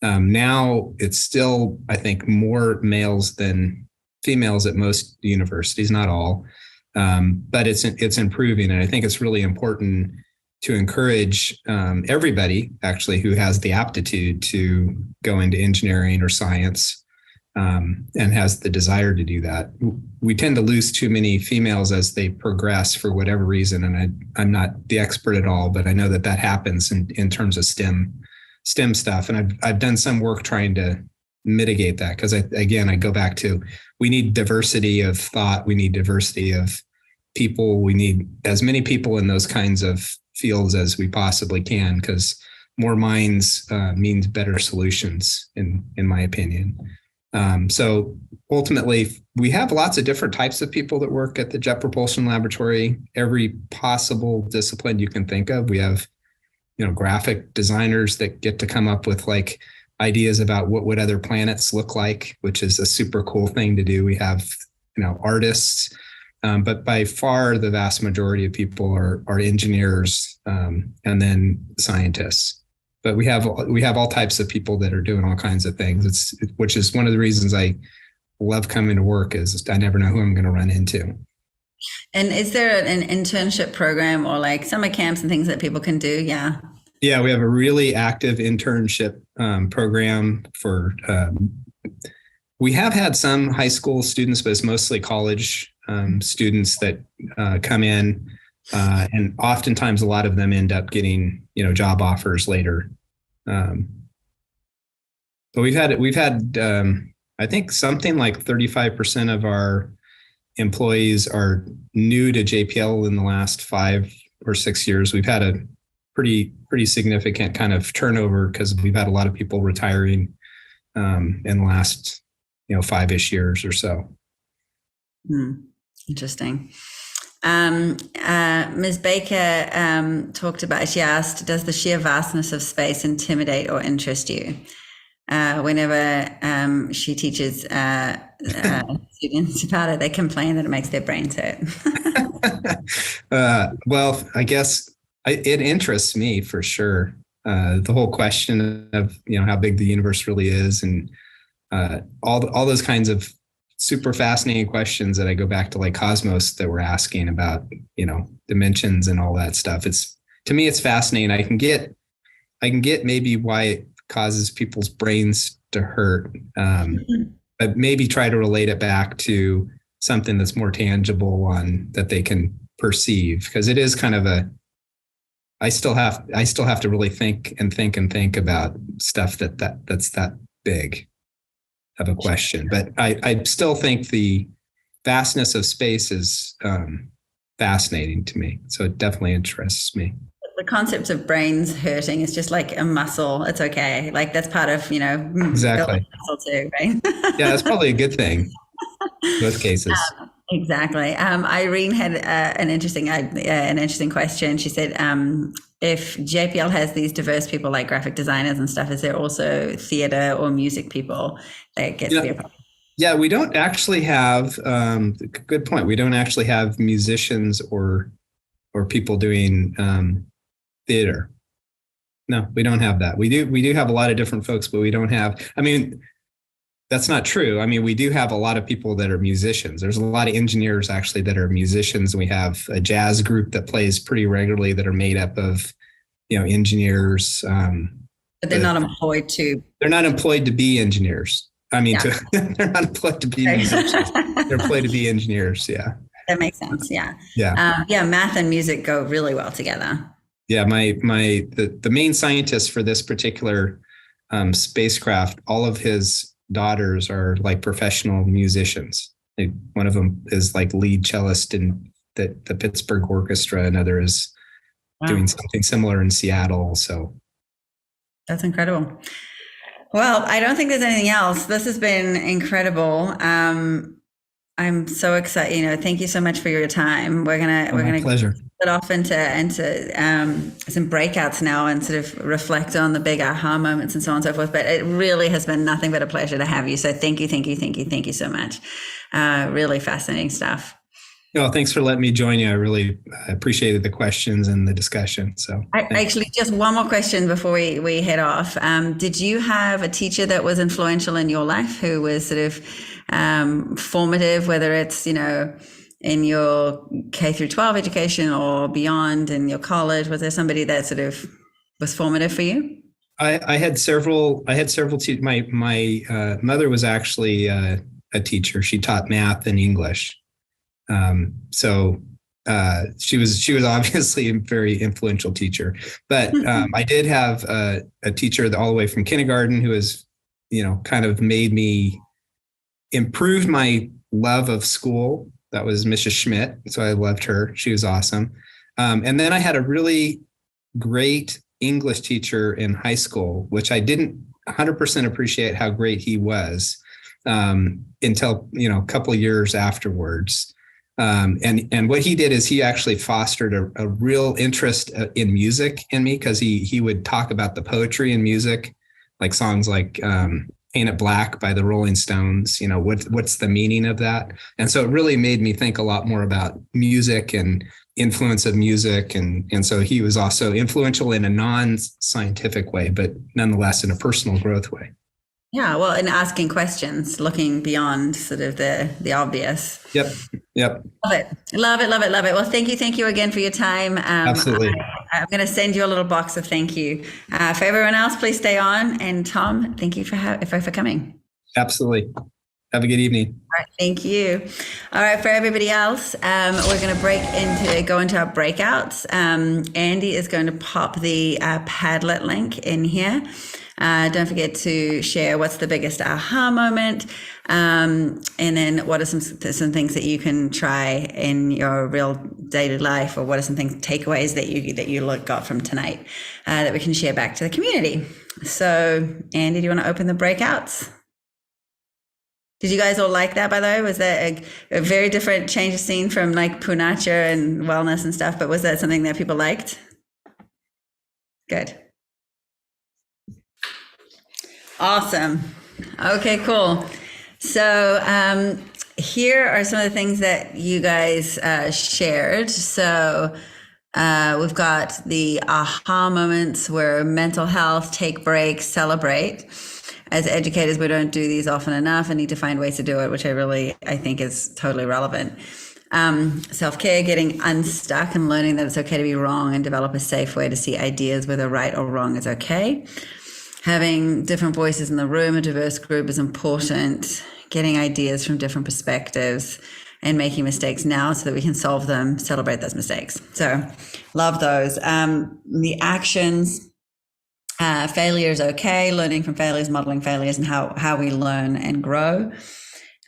Now it's still, I think, more males than females at most universities, not all, but it's improving, and I think it's really important to encourage everybody actually who has the aptitude to go into engineering or science and has the desire to do that. We tend to lose too many females as they progress for whatever reason, and I'm not the expert at all, but I know that happens in terms of STEM stuff, and I've done some work trying to mitigate that, because I go back to, we need diversity of thought, we need diversity of people, we need as many people in those kinds of fields as we possibly can, because more minds means better solutions, in my opinion. So ultimately, we have lots of different types of people that work at the Jet Propulsion Laboratory, every possible discipline you can think of. We have graphic designers that get to come up with like ideas about what would other planets look like, which is a super cool thing to do. We have artists, but by far the vast majority of people are engineers, and then scientists. But we have all types of people that are doing all kinds of things. Which is one of the reasons I love coming to work, is I never know who I'm going to run into. And is there an internship program or like summer camps and things that people can do? Yeah. Yeah, we have a really active internship program for. We have had some high school students, but it's mostly college students that come in, and oftentimes a lot of them end up getting job offers later. But we've had I think something like 35% of our employees are new to JPL in the last 5 or 6 years. We've had a pretty significant kind of turnover, because we've had a lot of people retiring in the last 5-ish years or so. Interesting. Ms. Baker talked about, she asked, does the sheer vastness of space intimidate or interest you? Whenever she teaches students about it, they complain that it makes their brains hurt. Well, I guess it interests me for sure. The whole question of how big the universe really is, and all those kinds of super fascinating questions that I go back to, like Cosmos, that we're asking about dimensions and all that stuff. To me it's fascinating. I can get maybe why it causes people's brains to hurt, but maybe try to relate it back to something that's more tangible, one that they can perceive, because it is kind of I still have to really think about stuff that's that big of a question. But I still think the vastness of space is fascinating to me. So it definitely interests me. The concept of brains hurting is just like a muscle. It's okay. Like that's part of, exactly. Muscle too, right? Yeah, that's probably a good thing in both cases. Exactly. Irene had an interesting question. She said, if JPL has these diverse people like graphic designers and stuff, is there also theater or music people that gets to be a problem? Yeah, we don't actually have. Good point. We don't actually have musicians or people doing theater. No, we don't have that. We do have a lot of different folks, but we don't have. I mean, that's not true. I mean, we do have a lot of people that are musicians. There's a lot of engineers actually that are musicians. We have a jazz group that plays pretty regularly that are made up of, engineers. But they're not employed to. They're not employed to be engineers. I mean, they're not employed to be musicians. They're employed to be engineers. Yeah. That makes sense. Yeah. Yeah. Math and music go really well together. Yeah. The main scientist for this particular spacecraft, all of his daughters are like professional musicians. One of them is like lead cellist in the Pittsburgh Orchestra. Another is doing something similar in Seattle. So that's incredible. Well, I don't think there's anything else. This has been incredible. I'm so excited. Thank you so much for your time. We're gonna Oh, we're my gonna pleasure. split off into some breakouts now and sort of reflect on the big aha moments and so on and so forth. But it really has been nothing but a pleasure to have you. So thank you, thank you, thank you, thank you so much. Really fascinating stuff. No, thanks for letting me join you. I really appreciated the questions and the discussion. So thanks. Actually, just one more question before we head off. Did you have a teacher that was influential in your life who was sort of formative, whether it's, in your K through 12 education or beyond in your college? Was there somebody that sort of was formative for you? I had several. My mother was actually a teacher. She taught math and English. She was obviously a very influential teacher. But I did have a teacher all the way from kindergarten who was, kind of made me improve my love of school. That was Mrs. Schmidt. So I loved her. She was awesome. And then I had a really great English teacher in high school, which I didn't 100% appreciate how great he was until, a couple of years afterwards. And what he did is he actually fostered a real interest in music in me, because he would talk about the poetry in music, like songs like Paint It Black by the Rolling Stones. What's the meaning of that? And so it really made me think a lot more about music and influence of music. And so he was also influential in a non-scientific way, but nonetheless in a personal growth way. Yeah, well, and asking questions, looking beyond sort of the obvious. Yep. Love it, love it, love it, love it. Well, thank you again for your time. Absolutely. I'm going to send you a little box of thank you. For everyone else, please stay on. And Tom, thank you for coming. Absolutely. Have a good evening. All right, thank you. All right, for everybody else, we're going to go into our breakouts. Andy is going to pop the Padlet link in here. Don't forget to share what's the biggest aha moment, and then what are some things that you can try in your real daily life, or what are some takeaways that you got from tonight that we can share back to the community. So, Andy, do you want to open the breakouts? Did you guys all like that, by the way? Was that a very different change of scene from like Punacha and wellness and stuff? But was that something that people liked? Good. Awesome. Okay, cool. So here are some of the things that you guys shared. So we've got the aha moments where mental health, take breaks, celebrate. As educators, we don't do these often enough and need to find ways to do it, which I think is totally relevant. Self-care, getting unstuck and learning that it's okay to be wrong and develop a safe way to see ideas, whether right or wrong is okay. Having different voices in the room, a diverse group is important. Getting ideas from different perspectives and making mistakes now so that we can solve them, celebrate those mistakes. So love those. The actions, failure is okay, learning from failures, modeling failures, and how we learn and grow.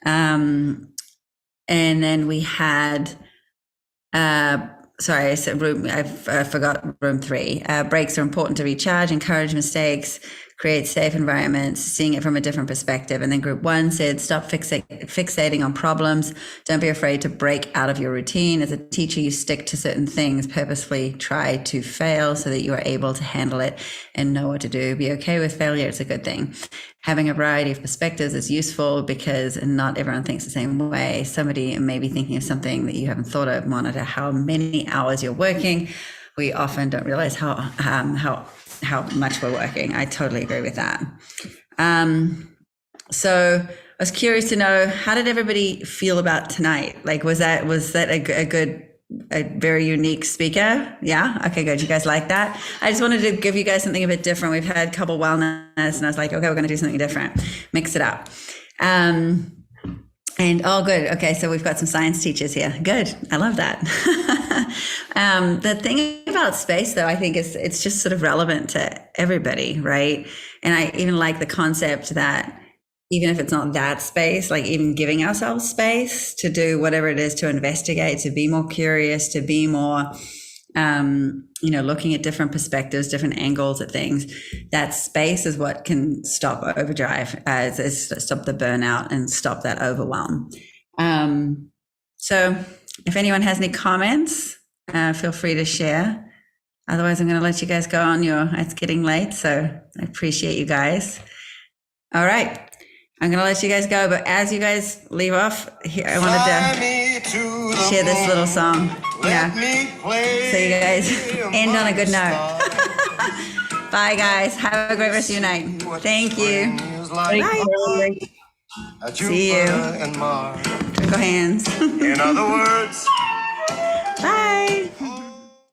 And then we had, sorry, I said I forgot room 3. Breaks are important to recharge, encourage mistakes, create safe environments, seeing it from a different perspective. And then group 1 said, stop fixating on problems. Don't be afraid to break out of your routine. As a teacher, you stick to certain things, purposefully try to fail so that you are able to handle it and know what to do. Be okay with failure. It's a good thing. Having a variety of perspectives is useful because not everyone thinks the same way. Somebody may be thinking of something that you haven't thought of. Monitor how many hours you're working. We often don't realize how much we're working. I totally agree with that. So I was curious to know, how did everybody feel about tonight? Like, was that a very unique speaker? Yeah. Okay, good. You guys like that? I just wanted to give you guys something a bit different. We've had a couple wellness and I was like, okay, we're going to do something different, mix it up. And oh, good. Okay, so we've got some science teachers here. Good. I love that. The thing about space, though, I think it's just sort of relevant to everybody, right? And I even like the concept that even if it's not that space, like even giving ourselves space to do whatever it is, to investigate, to be more curious, to be more, looking at different perspectives, different angles at things, that space is what can stop overdrive, stop the burnout and stop that overwhelm. So if anyone has any comments, feel free to share. Otherwise, I'm going to let you guys go on it's getting late, so I appreciate you guys. All right. I'm going to let you guys go, but as you guys leave off, here, I wanted to share this little song. Yeah. So you guys end on a good note. Bye, guys. Have a great rest of your night. Thank you. Bye. See you. Twinkle hands. In other words, bye.